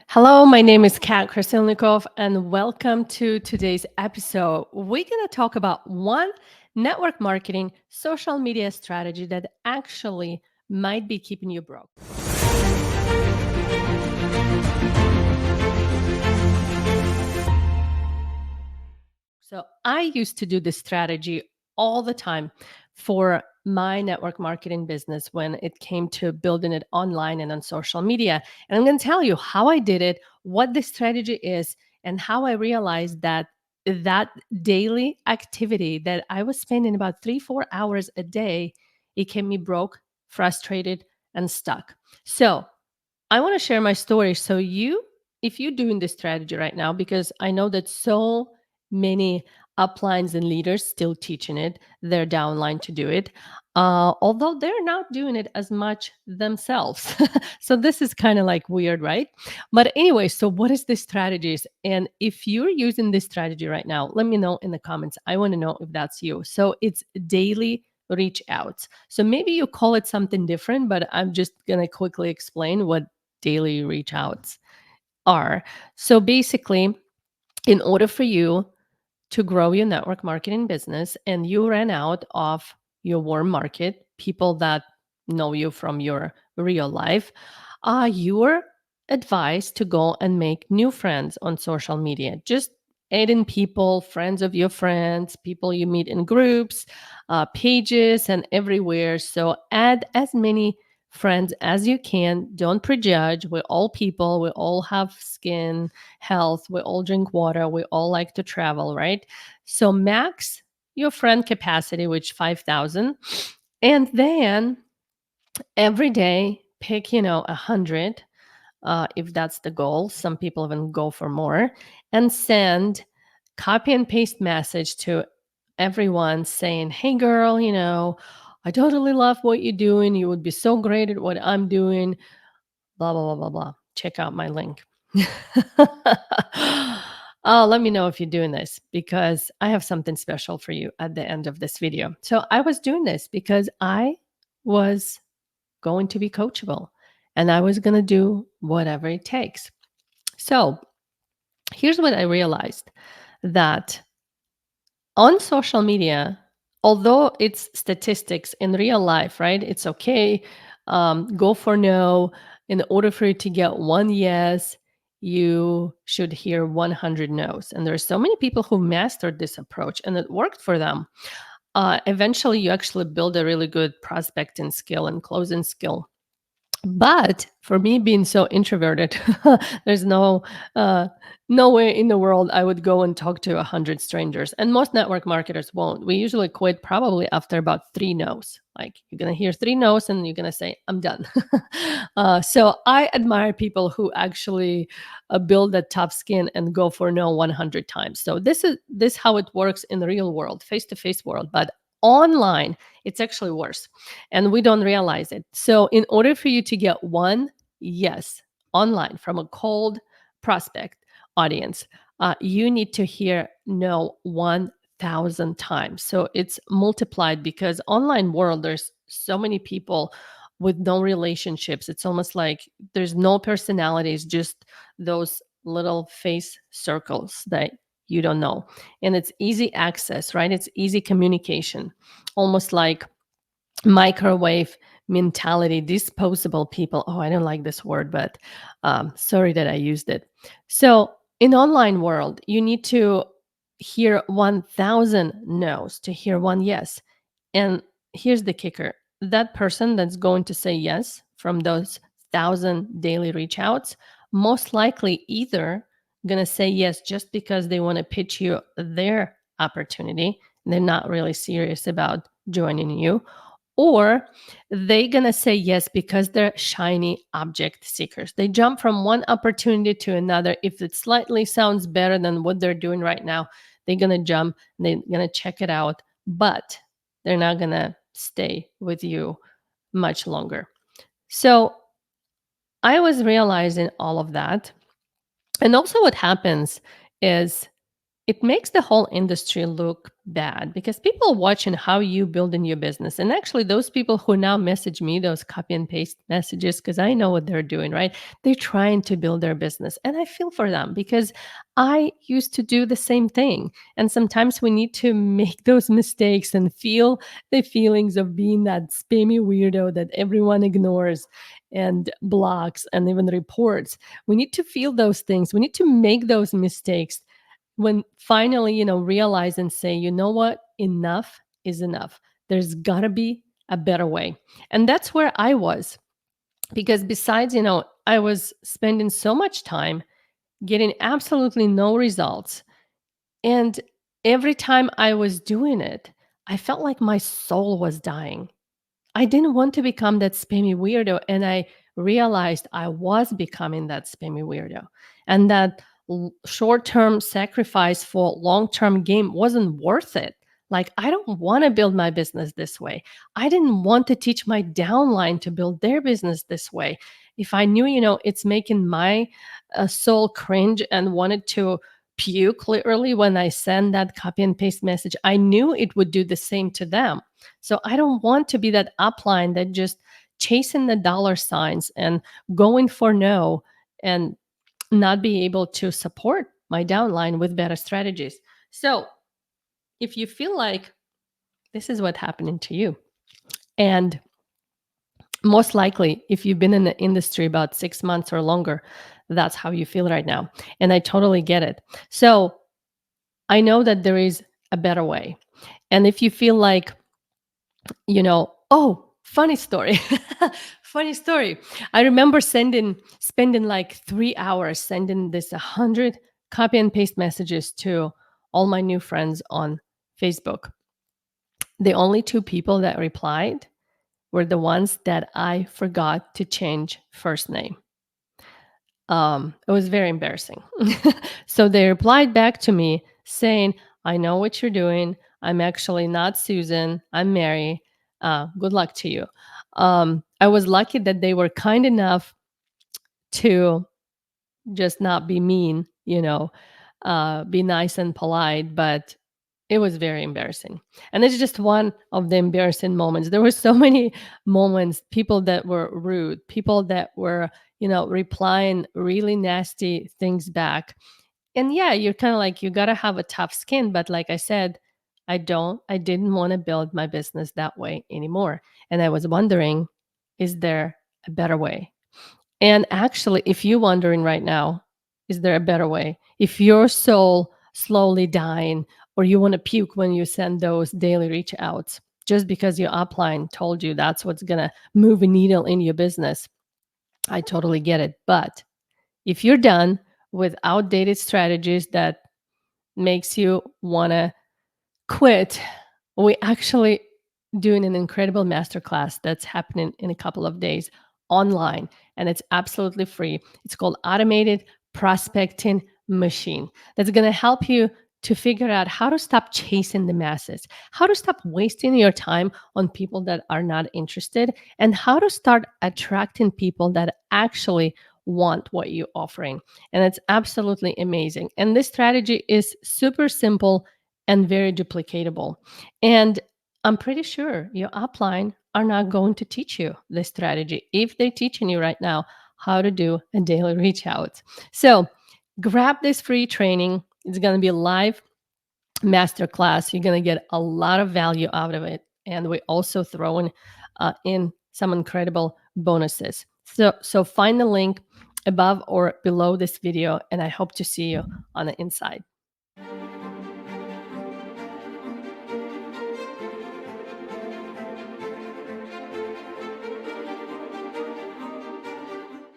Hello, my name is Kat Krasilnikov, and welcome to today's episode. We're going to talk about one network marketing social media strategy that actually might be keeping you broke. So, I used to do this strategy all the time for my network marketing business when it came to building it online and on social media. And I'm going to tell you how I did it, what the strategy is, and how I realized that daily activity that I was spending about 3, 4 hours a day, it kept me broke, frustrated, and stuck. So I want to share my story. If you're doing this strategy right now, because I know that so many uplines and leaders still teaching it, their downline to do it, although they're not doing it as much themselves. So this is kind of like weird, right? But anyway, so what is this strategies? And if you're using this strategy right now, let me know in the comments. I want to know if that's you. So it's daily reach outs. So maybe you call it something different, but I'm just going to quickly explain what daily reach outs are. So basically, in order for you to grow your network marketing business and you ran out of your warm market, people that know you from your real life, you're advised to go and make new friends on social media. Just add in people, friends of your friends, people you meet in groups, pages, and everywhere. So add as many friends as you can. Don't prejudge. We're all people. We all have skin, health. We all drink water. We all like to travel, right? So max your friend capacity, which 5,000. And then every day pick, 100 if that's the goal. Some people even go for more, and send copy and paste message to everyone saying, hey girl, I totally love what you're doing. You would be so great at what I'm doing. Blah, blah, blah, blah, blah. Check out my link. Let me know if you're doing this because I have something special for you at the end of this video. So I was doing this because I was going to be coachable and I was going to do whatever it takes. So here's what I realized, that on social media, although it's statistics in real life, right? It's okay. Go for no. In order for you to get one yes, you should hear 100 no's. And there's so many people who mastered this approach and it worked for them. Eventually, you actually build a really good prospecting skill and closing skill. But for me being so introverted, there's nowhere in the world I would go and talk to 100 strangers. And most network marketers won't. We usually quit probably after about 3 no's. Like you're going to hear 3 no's and you're going to say, I'm done. So I admire people who actually build that tough skin and go for no 100 times. So this how it works in the real world, face-to-face world. But online, it's actually worse and we don't realize it. So, in order for you to get one yes online from a cold prospect audience, you need to hear no 1,000 times. So, it's multiplied because online world, there's so many people with no relationships. It's almost like there's no personalities, just those little face circles that you don't know. And it's easy access, right? It's easy communication, almost like microwave mentality, disposable people. Oh, I don't like this word, but sorry that I used it. So in online world, you need to hear 1,000 no's to hear one yes. And here's the kicker. That person that's going to say yes from those 1,000 daily reach outs, most likely either going to say yes just because they want to pitch you their opportunity. They're not really serious about joining you, or they gonna say yes because they're shiny object seekers. They jump from one opportunity to another. If it slightly sounds better than what they're doing right now, they're gonna jump, they're gonna check it out, but they're not gonna stay with you much longer. So I was realizing all of that. And also what happens is it makes the whole industry look bad because people watching how you build in your business. And actually, those people who now message me those copy and paste messages, because I know what they're doing, right? They're trying to build their business. And I feel for them because I used to do the same thing. And sometimes we need to make those mistakes and feel the feelings of being that spammy weirdo that everyone ignores and blocks and even reports. We need to feel those things. We need to make those mistakes when finally, realize and say, you know what, enough is enough. There's got to be a better way. And that's where I was, because besides, I was spending so much time getting absolutely no results. And every time I was doing it, I felt like my soul was dying. I didn't want to become that spammy weirdo. And I realized I was becoming that spammy weirdo. And that short term sacrifice for long term gain wasn't worth it. Like, I don't want to build my business this way. I didn't want to teach my downline to build their business this way. If I knew, it's making my soul cringe and wanted to puke literally when I send that copy and paste message, I knew it would do the same to them. So I don't want to be that upline that just chasing the dollar signs and going for no and not be able to support my downline with better strategies. So if you feel like this is what happening to you, and most likely if you've been in the industry about 6 months or longer, that's how you feel right now. And I totally get it. So I know that there is a better way. And if you feel like, oh, funny story. Funny story. I remember spending like 3 hours sending this 100 copy and paste messages to all my new friends on Facebook. The only two people that replied were the ones that I forgot to change first name. It was very embarrassing. So they replied back to me saying, I know what you're doing. I'm actually not Susan. I'm Mary. Good luck to you. I was lucky that they were kind enough to just not be mean, be nice and polite, but it was very embarrassing. And it's just one of the embarrassing moments. There were so many moments, people that were rude, people that were, replying really nasty things back. And yeah, you're kind of like, you got to have a tough skin. But like I said, I didn't want to build my business that way anymore. And I was wondering, is there a better way? And actually, if you're wondering right now, is there a better way? If your soul slowly dying, or you want to puke when you send those daily reach outs, just because your upline told you that's what's going to move a needle in your business, I totally get it. But if you're done with outdated strategies that makes you want to quit, we actually doing an incredible masterclass that's happening in a couple of days online, and it's absolutely free. It's called Automated Prospecting Machine. That's going to help you to figure out how to stop chasing the masses, how to stop wasting your time on people that are not interested, and how to start attracting people that actually want what you're offering. And it's absolutely amazing. And this strategy is super simple and very duplicatable. And I'm pretty sure your upline are not going to teach you this strategy if they're teaching you right now how to do a daily reach out. So grab this free training. It's going to be a live masterclass. You're going to get a lot of value out of it. And we also throw in some incredible bonuses. So find the link above or below this video, and I hope to see you on the inside.